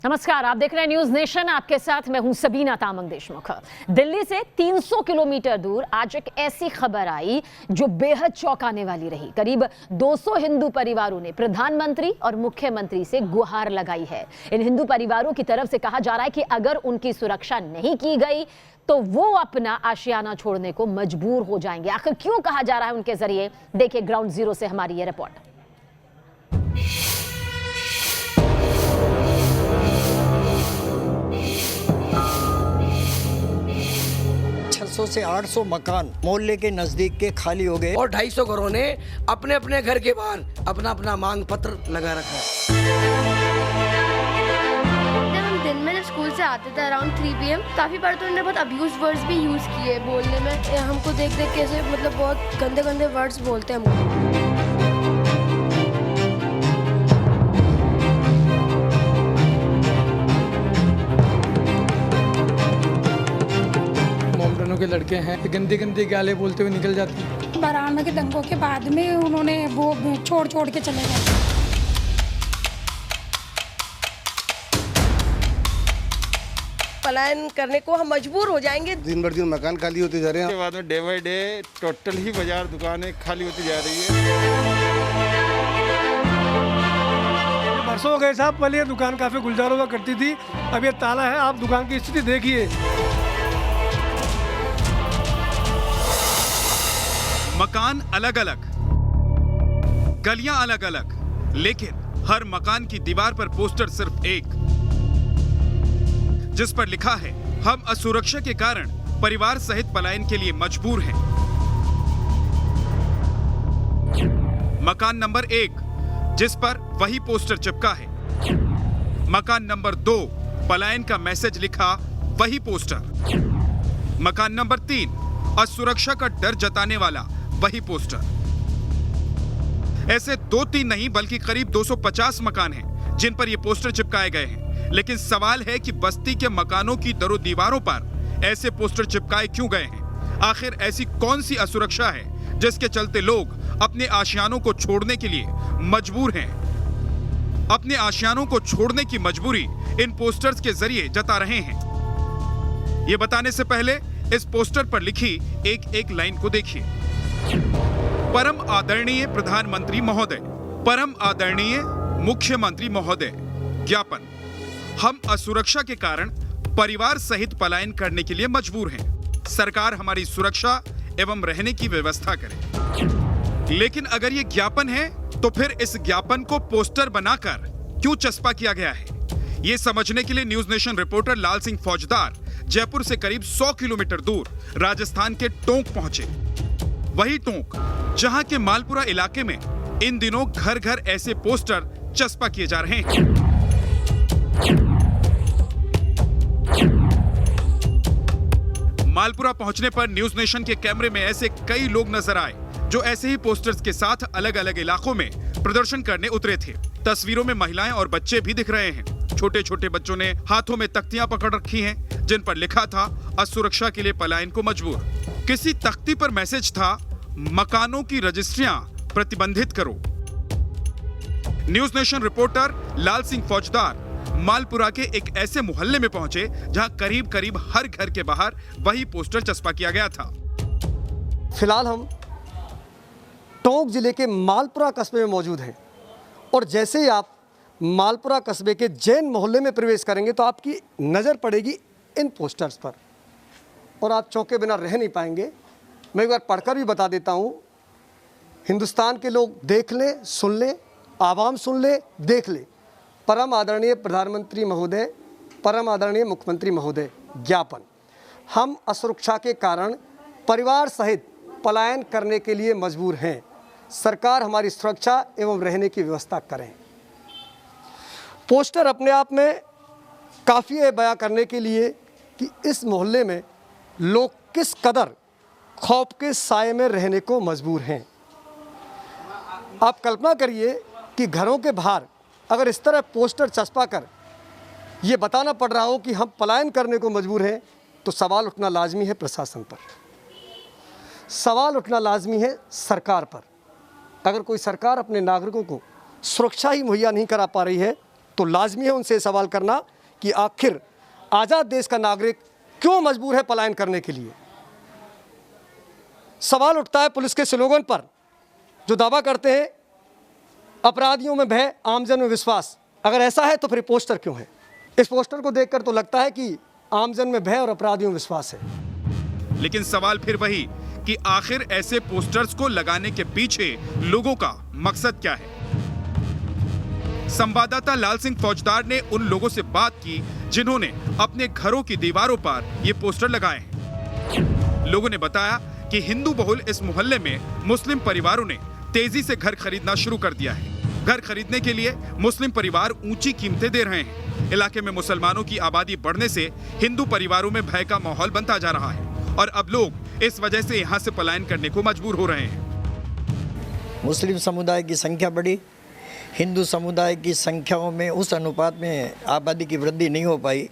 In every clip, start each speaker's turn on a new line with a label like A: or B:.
A: नमस्कार, आप देख रहे हैं न्यूज नेशन। आपके साथ मैं हूं सबीना तामंग देशमुख। दिल्ली से 300 किलोमीटर दूर आज एक ऐसी खबर आई जो बेहद चौंकाने वाली रही। करीब 200 हिंदू परिवारों ने प्रधानमंत्री और मुख्यमंत्री से गुहार लगाई है। इन हिंदू परिवारों की तरफ से कहा जा रहा है कि अगर उनकी सुरक्षा नहीं की गई तो वो अपना आशियाना छोड़ने को मजबूर हो जाएंगे। आखिर क्यों कहा जा रहा है उनके जरिए, देखिए ग्राउंड जीरो से हमारी ये रिपोर्ट।
B: 600 से 800 मकान मोहल्ले के नजदीक के खाली हो गए
C: और 250 घरों ने अपने अपने घर के बाहर अपना अपना मांग पत्र लगा रखा है।
D: जब हम दिन में जब स्कूल से आते थे अराउंड 3 PM, काफी बार तो उन्होंने बहुत अब्यूज वर्ड्स भी यूज किए बोलने में। हमको देख देख कैसे मतलब बहुत गंदे गंदे वर्ड्स बोलते हैं हमको।
E: के लड़के हैं, गंदी गंदी गालें बोलते हुए निकल जाती हैं।
F: बराना के दंगों के बाद में उन्होंने वो छोड़ के चले गए।
G: पलायन करने को हम मजबूर हो जाएंगे।
H: दिन भर दिन मकान खाली होते जा रहे हैं।
I: उसके बाद में डे बाई डे टोटल ही बाजार दुकानें खाली होती जा रही है।
E: बरसों हो गए साहब, पहले ये दुकान काफी गुलजार हुआ करती थी, अब ये ताला है। आप दुकान की स्थिति देखिए।
J: मकान अलग अलग, गलियां अलग अलग, लेकिन हर मकान की दीवार पर पोस्टर सिर्फ एक, जिस पर लिखा है हम असुरक्षा के कारण परिवार सहित पलायन के लिए मजबूर हैं। मकान नंबर 1 जिस पर वही पोस्टर चिपका है, मकान नंबर 2 पलायन का मैसेज लिखा वही पोस्टर, मकान नंबर 3 असुरक्षा का डर जताने वाला वही पोस्टर। ऐसे 2-3 नहीं बल्कि करीब 250 मकान हैं जिन पर ये पोस्टर चिपकाए गए हैं। लेकिन सवाल है कि बस्ती के मकानों की दरों दीवारों पर ऐसे पोस्टर चिपकाए क्यों गए हैं? आखिर ऐसी कौन सी असुरक्षा है जिसके चलते लोग अपने आशियानों को छोड़ने के लिए मजबूर हैं? अपने आशियानों को छोड़ने की मजबूरी इन पोस्टर्स के जरिए जता रहे हैं। ये बताने से पहले इस पोस्टर पर लिखी एक लाइन को देखिए। परम आदरणीय प्रधानमंत्री महोदय, परम आदरणीय मुख्यमंत्री महोदय, ज्ञापन। हम असुरक्षा के कारण परिवार सहित पलायन करने के लिए मजबूर हैं। सरकार हमारी सुरक्षा एवं रहने की व्यवस्था करे। लेकिन अगर ये ज्ञापन है तो फिर इस ज्ञापन को पोस्टर बनाकर क्यों चस्पा किया गया है? ये समझने के लिए न्यूज नेशन रिपोर्टर लाल सिंह फौजदार जयपुर से करीब 100 किलोमीटर दूर राजस्थान के टोंक पहुंचे। वही टोंक जहां के मालपुरा इलाके में इन दिनों घर घर ऐसे पोस्टर चस्पा किए जा रहे हैं। मालपुरा पहुंचने पर न्यूज नेशन के कैमरे में ऐसे कई लोग नजर आए जो ऐसे ही पोस्टर्स के साथ अलग अलग इलाकों में प्रदर्शन करने उतरे थे। तस्वीरों में महिलाएं और बच्चे भी दिख रहे हैं। छोटे छोटे बच्चों ने हाथों में तख्तियां पकड़ रखी हैं जिन पर लिखा था असुरक्षा के लिए पलायन को मजबूर। किसी तख्ती पर मैसेज था मकानों की रजिस्ट्रियां प्रतिबंधित करो। न्यूज नेशन रिपोर्टर लाल सिंह फौजदार मालपुरा के एक ऐसे मोहल्ले में पहुंचे जहां करीब करीब हर घर के बाहर वही पोस्टर चस्पा किया गया था।
B: फिलहाल हम टोंक जिले के मालपुरा कस्बे में मौजूद हैं और जैसे ही आप मालपुरा कस्बे के जैन मोहल्ले में प्रवेश करेंगे तो आपकी नज़र पड़ेगी इन पोस्टर्स पर और आप चौंके बिना रह नहीं पाएंगे। मैं एक बार पढ़कर भी बता देता हूँ। हिंदुस्तान के लोग देख लें, सुन लें, आवाम सुन ले, देख ले। परम आदरणीय प्रधानमंत्री महोदय, परम आदरणीय मुख्यमंत्री महोदय, ज्ञापन। हम असुरक्षा के कारण परिवार सहित पलायन करने के लिए मजबूर हैं। सरकार हमारी सुरक्षा एवं रहने की व्यवस्था करें। पोस्टर अपने आप में काफ़ी है बयां करने के लिए कि इस मोहल्ले में लोग किस कदर खौफ के साए में रहने को मजबूर हैं। आप कल्पना करिए कि घरों के बाहर अगर इस तरह पोस्टर चस्पा कर ये बताना पड़ रहा हो कि हम पलायन करने को मजबूर हैं, तो सवाल उठना लाजमी है प्रशासन पर, सवाल उठना लाजमी है सरकार पर। अगर कोई सरकार अपने नागरिकों को सुरक्षा ही मुहैया नहीं करा पा रही है तो लाजमी है उनसे सवाल करना कि आखिर आज़ाद देश का नागरिक क्यों मजबूर है पलायन करने के लिए। सवाल उठता है पुलिस के स्लोगन पर जो दावा करते हैं अपराधियों में भय, आमजन में विश्वास। अगर ऐसा है तो फिर पोस्टर क्यों है? इस पोस्टर को देखकर तो लगता है कि आमजन में भय और अपराधियों में विश्वास है।
J: लेकिन सवाल फिर वही कि आखिर ऐसे पोस्टर्स को लगाने के पीछे लोगों का मकसद क्या है। संवाददाता लाल सिंह फौजदार ने उन लोगों से बात की जिन्होंने अपने घरों की दीवारों पर ये पोस्टर लगाए हैं। लोगों ने बताया कि हिंदू बहुल इस मोहल्ले में मुस्लिम परिवारों ने तेजी से घर खरीदना शुरू कर दिया है। घर खरीदने के लिए मुस्लिम परिवार ऊंची कीमतें दे रहे हैं। इलाके में मुसलमानों की आबादी बढ़ने से हिंदू परिवारों में भय का माहौल बनता जा रहा है और अब लोग इस वजह से यहाँ से पलायन करने को मजबूर हो रहे हैं।
K: मुस्लिम समुदाय की संख्या बढ़ी, हिंदू समुदाय की संख्याओं में उस अनुपात में आबादी की वृद्धि नहीं हो पाई।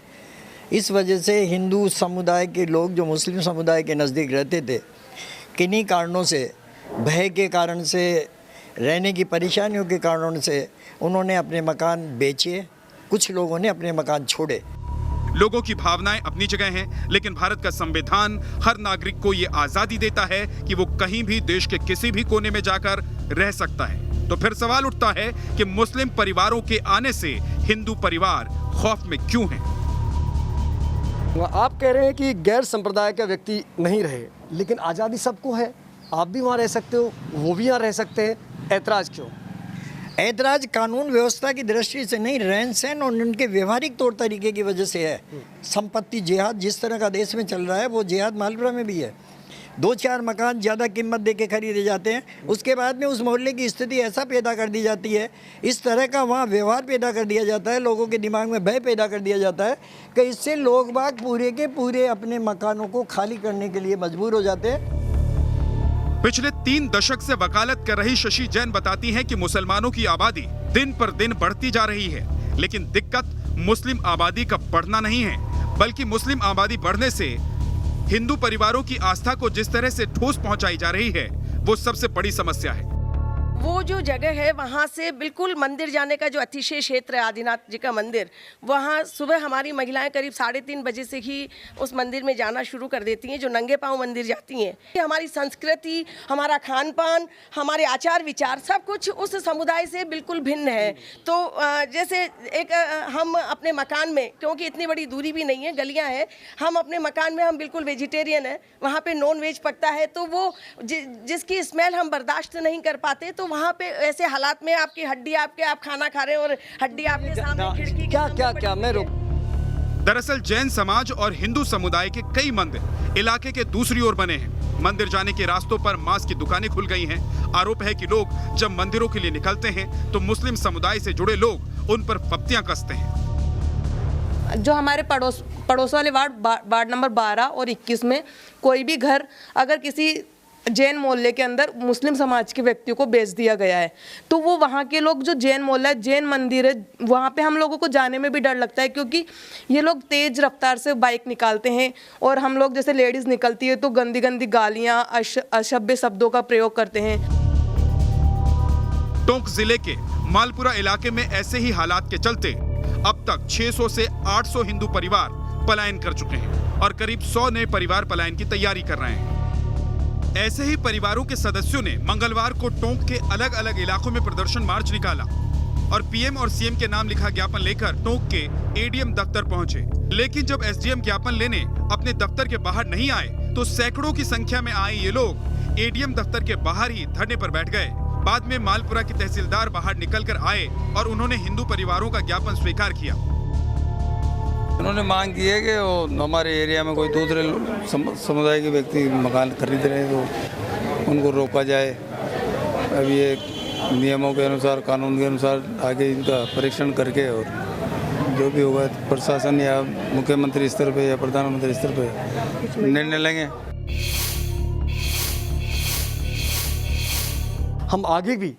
K: इस वजह से हिंदू समुदाय के लोग जो मुस्लिम समुदाय के नज़दीक रहते थे, किन्हीं कारणों से, भय के कारण से, रहने की परेशानियों के कारणों से उन्होंने अपने मकान बेचे, कुछ लोगों ने अपने मकान छोड़े।
J: लोगों की भावनाएं अपनी जगह हैं, लेकिन भारत का संविधान हर नागरिक को ये आजादी देता है कि वो कहीं भी देश के किसी भी कोने में जाकर रह सकता है। तो फिर सवाल उठता है कि मुस्लिम परिवारों के आने से हिंदू परिवार खौफ में क्यों हैं?
B: आप कह रहे हैं कि गैर संप्रदाय का व्यक्ति नहीं रहे, लेकिन आज़ादी सबको है। आप भी वहाँ रह सकते हो, वो भी यहाँ रह सकते हैं, ऐतराज़ क्यों?
K: ऐतराज़ कानून व्यवस्था की दृष्टि से नहीं, रहन सहन और उनके व्यवहारिक तौर तरीके की वजह से है। संपत्ति जिहाद जिस तरह का देश में चल रहा है वो जिहाद मालपुरा में भी है। 2-4 मकान ज़्यादा कीमत दे के खरीदे जाते हैं, उसके बाद में उस मोहल्ले की स्थिति ऐसा पैदा कर दी जाती है, इस तरह का वहाँ व्यवहार पैदा कर दिया जाता है, लोगों के दिमाग में भय पैदा कर दिया जाता है कि इससे लोग बाग पूरे के पूरे अपने मकानों को खाली करने के लिए मजबूर हो जाते हैं।
J: पिछले 3 दशक से वकालत कर रही शशि जैन बताती हैं कि मुसलमानों की आबादी दिन पर दिन बढ़ती जा रही है, लेकिन दिक्कत मुस्लिम आबादी का बढ़ना नहीं है, बल्कि मुस्लिम आबादी बढ़ने से हिंदू परिवारों की आस्था को जिस तरह से ठोस पहुंचाई जा रही है वो सबसे बड़ी समस्या है।
G: वो जो जगह है वहाँ से बिल्कुल मंदिर जाने का जो अतिशय क्षेत्र है आदिनाथ जी का मंदिर, वहाँ सुबह हमारी महिलाएं करीब 3:30 बजे से ही उस मंदिर में जाना शुरू कर देती हैं, जो नंगे पांव मंदिर जाती हैं। हमारी संस्कृति, हमारा खान पान, हमारे आचार विचार सब कुछ उस समुदाय से बिल्कुल भिन्न है। तो जैसे एक हम अपने मकान में, क्योंकि इतनी बड़ी दूरी भी नहीं है, गलियाँ हैं, हम अपने मकान में हम बिल्कुल वेजिटेरियन है, वहाँ पर नॉन वेज पकता है, तो वो जिसकी स्मेल हम बर्दाश्त नहीं कर पाते, तो वहाँ पे ऐसे हालात में आपकी हड्डी आप खाना खा रहे हैं और हड्डी आपके सामने खिड़की
B: क्या मैं रोक।
J: दरअसल जैन समाज और हिंदू समुदाय के कई मंदिर इलाके के दूसरी ओर बने हैं। मंदिर जाने के रास्तों पर मांस की दुकानें खुल गई हैं। आरोप है कि लोग जब मंदिरों के लिए निकलते हैं तो मुस्लिम समुदाय से जुड़े लोग उन पर फप्तियां कसते हैं।
L: जो हमारे पड़ोस वाले वार्ड नंबर 12 और 21 में कोई भी घर अगर किसी जैन मोहल्ले के अंदर मुस्लिम समाज के व्यक्तियों को बेच दिया गया है, तो वो वहाँ के लोग, जो जैन मोहल्ला है, जैन मंदिर है, वहाँ पे हम लोगों को जाने में भी डर लगता है, क्योंकि ये लोग तेज रफ्तार से बाइक निकालते हैं और हम लोग जैसे लेडीज़ निकलती है तो गंदी गंदी गालियाँ, अशभ्य शब्दों का प्रयोग करते हैं।
J: टोंक जिले के मालपुरा इलाके में ऐसे ही हालात के चलते अब तक 600 से 800 हिंदू परिवार पलायन कर चुके हैं और करीब 100 नए परिवार पलायन की तैयारी कर रहे हैं। ऐसे ही परिवारों के सदस्यों ने मंगलवार को टोंक के अलग अलग इलाकों में प्रदर्शन मार्च निकाला और पीएम और सीएम के नाम लिखा ज्ञापन लेकर टोंक के एडीएम दफ्तर पहुंचे। लेकिन जब एसडीएम ज्ञापन लेने अपने दफ्तर के बाहर नहीं आए तो सैकड़ों की संख्या में आए ये लोग एडीएम दफ्तर के बाहर ही धरने पर बैठ गए। बाद में मालपुरा के तहसीलदार बाहर निकलकर आए और उन्होंने हिंदू परिवारों का ज्ञापन स्वीकार किया।
I: उन्होंने मांग की है कि वो हमारे एरिया में कोई दूसरे समुदाय के व्यक्ति मकान खरीद रहे हैं तो उनको रोका जाए। अब ये नियमों के अनुसार, कानून के अनुसार आगे इनका परीक्षण करके और जो भी होगा प्रशासन या मुख्यमंत्री स्तर पे या प्रधानमंत्री स्तर पे निर्णय लेंगे।
B: हम आगे भी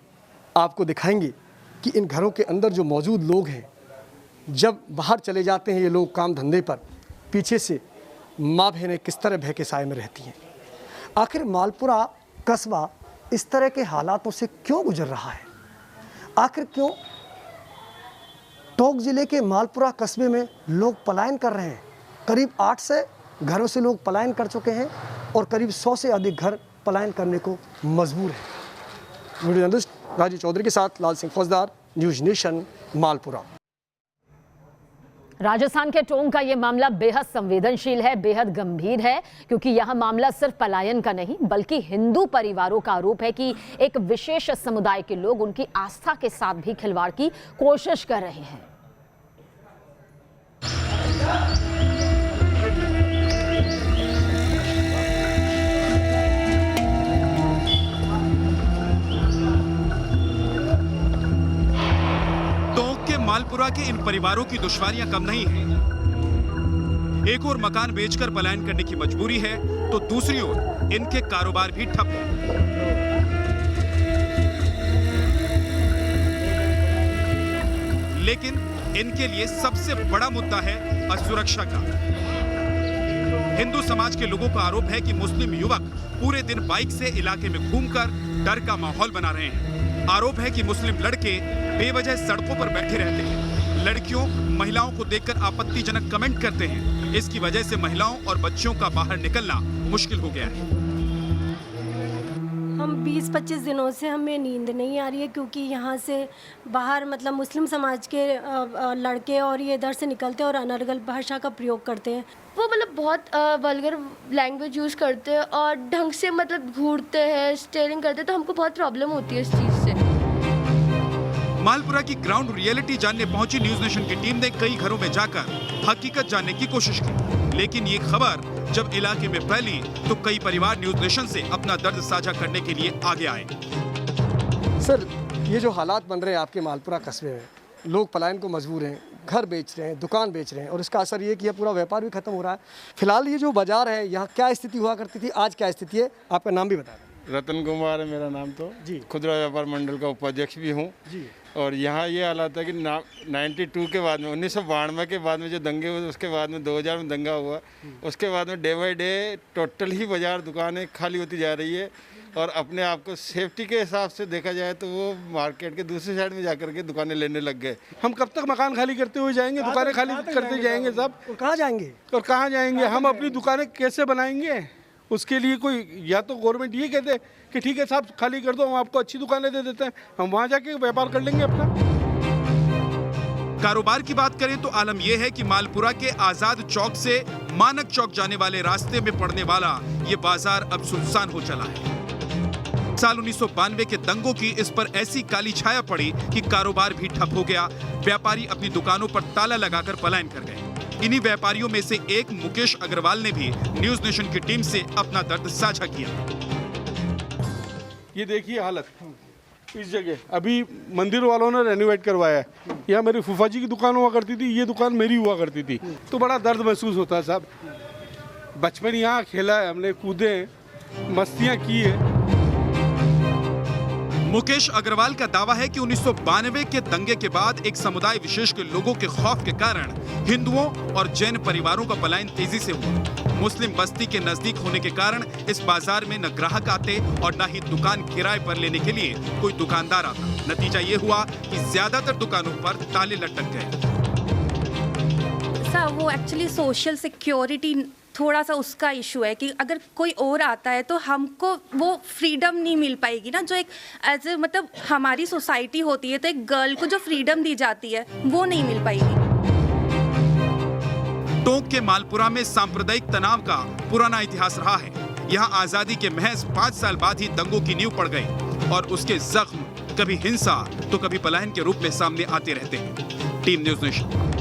B: आपको दिखाएंगे कि इन घरों के अंदर जो मौजूद लोग हैं, जब बाहर चले जाते हैं ये लोग काम धंधे पर, पीछे से माँ बहनें किस तरह भय के साए में रहती हैं। आखिर मालपुरा कस्बा इस तरह के हालातों से क्यों गुजर रहा है? आखिर क्यों टोंक जिले के मालपुरा कस्बे में लोग पलायन कर रहे हैं। करीब 8 से घरों से लोग पलायन कर चुके हैं और करीब 100 से अधिक घर पलायन करने को मजबूर हैं। वीडियो जर्नलिस्ट राजू चौधरी के साथ लाल सिंह फौजदार, न्यूज़ नेशन, मालपुरा।
A: राजस्थान के टोंक का ये मामला बेहद संवेदनशील है, बेहद गंभीर है, क्योंकि यह मामला सिर्फ पलायन का नहीं बल्कि हिंदू परिवारों का आरोप है कि एक विशेष समुदाय के लोग उनकी आस्था के साथ भी खिलवाड़ की कोशिश कर रहे हैं।
J: मालपुरा के इन परिवारों की दुश्वारियां कम नहीं हैं। एक ओर मकान बेचकर पलायन करने की मजबूरी है तो दूसरी ओर इनके कारोबार भी ठप हैं। लेकिन इनके लिए सबसे बड़ा मुद्दा है असुरक्षा का। हिंदू समाज के लोगों का आरोप है कि मुस्लिम युवक पूरे दिन बाइक से इलाके में घूमकर डर का माहौल बना रहे हैं। आरोप है कि मुस्लिम लड़के बेवजह सड़कों पर बैठे रहते हैं, लड़कियों महिलाओं को देखकर आपत्तिजनक कमेंट करते हैं। इसकी वजह से महिलाओं और बच्चों का बाहर निकलना मुश्किल हो गया है।
M: हम 20-25 दिनों से हमें नींद नहीं आ रही है, क्योंकि यहाँ से बाहर मतलब मुस्लिम समाज के लड़के और ये इधर से निकलते हैं और अनर्गल भाषा का प्रयोग करते हैं।
D: वो मतलब बहुत वल्गर लैंग्वेज यूज़ करते हैं और ढंग से मतलब घूरते हैं, स्टेयरिंग करते हैं, तो हमको बहुत प्रॉब्लम होती है इस चीज़ से।
J: मालपुरा की ग्राउंड रियलिटी जानने पहुंची न्यूज़ नेशन की टीम ने कई घरों में जाकर हकीकत जानने की कोशिश की, लेकिन ये खबर जब इलाके में फैली तो कई परिवार न्यूज़ नेशन से अपना दर्द साझा करने के लिए आगे आए।
B: सर, ये जो हालात बन रहे हैं आपके मालपुरा कस्बे में, लोग पलायन को मजबूर हैं, घर बेच रहे हैं, दुकान बेच रहे हैं और इसका असर ये कि यह पूरा व्यापार भी खत्म हो रहा है। फिलहाल ये जो बाजार है, यहाँ क्या स्थिति हुआ करती थी, आज क्या स्थिति है, आपका नाम भी बता दें।
N: रतन कुमार है मेरा नाम। तो
B: जी,
N: खुदरा व्यापार मंडल का उपाध्यक्ष भी हूँ
B: जी।
N: और यहाँ ये हालात है कि 92 के बाद में 1992 के बाद में जो दंगे हुए, उसके बाद में 2000 में दंगा हुआ, उसके बाद में डे बाई डे टोटल ही बाजार दुकानें खाली होती जा रही है। और अपने आप को सेफ्टी के हिसाब से देखा जाए तो वो मार्केट के दूसरी साइड में जाकर के दुकानें लेने लग गए।
E: हम कब तक मकान खाली करते हुए जाएंगे, दुकानें खाली करते जाएंगे सब,
B: और कहाँ जाएंगे
E: और कहाँ जाएंगे? हम अपनी दुकानें कैसे बनाएंगे? उसके लिए कोई या तो गवर्नमेंट ये कहते कि ठीक है साहब खाली कर दो, हम आपको अच्छी दुकानें दे देते हैं, हम वहाँ जाके व्यापार कर लेंगे अपना।
J: कारोबार की बात करें तो आलम यह है कि मालपुरा के आजाद चौक से मानक चौक जाने वाले रास्ते में पड़ने वाला ये बाजार अब सुनसान हो चला है। साल 1992 के दंगों की इस पर ऐसी काली छाया पड़ी कि कारोबार भी ठप हो गया। व्यापारी अपनी दुकानों पर ताला लगाकर पलायन कर गए। इन्हीं व्यापारियों में से एक मुकेश अग्रवाल ने भी न्यूज़ नेशन की टीम से अपना दर्द साझा किया।
E: ये देखिए हालत इस जगह, अभी मंदिर वालों ने रेनोवेट करवाया है। यहाँ मेरी फूफा जी की दुकान हुआ करती थी, ये दुकान मेरी हुआ करती थी, तो बड़ा दर्द महसूस होता है साहब। बचपन यहाँ खेला है हमने, कूदे हैं, मस्तियाँ की है।
J: मुकेश अग्रवाल का दावा है कि 1992 के दंगे के बाद एक समुदाय विशेष के लोगों के खौफ के कारण हिंदुओं और जैन परिवारों का पलायन तेजी से हुआ। मुस्लिम बस्ती के नजदीक होने के कारण इस बाजार में न ग्राहक आते और न ही दुकान किराए पर लेने के लिए कोई दुकानदार आता। नतीजा ये हुआ कि ज्यादातर दुकानों पर ताले लटक गए।
O: सर, वो एक्चुअली सोशल सिक्योरिटी थोड़ा सा उसका इशू है कि अगर कोई और आता है तो हमको वो फ्रीडम नहीं मिल पाएगी ना, जो एक एज ए मतलब हमारी सोसाइटी होती है तो एक गर्ल को जो फ्रीडम दी जाती है वो नहीं मिल पाएगी।
J: टोंक के मालपुरा में सांप्रदायिक तनाव का पुराना इतिहास रहा है। यहाँ आजादी के महज 5 साल बाद ही दंगों की नींव पड़ गई और उसके जख्म कभी हिंसा तो कभी पलायन के रूप में सामने आते रहते हैं। Team news nation.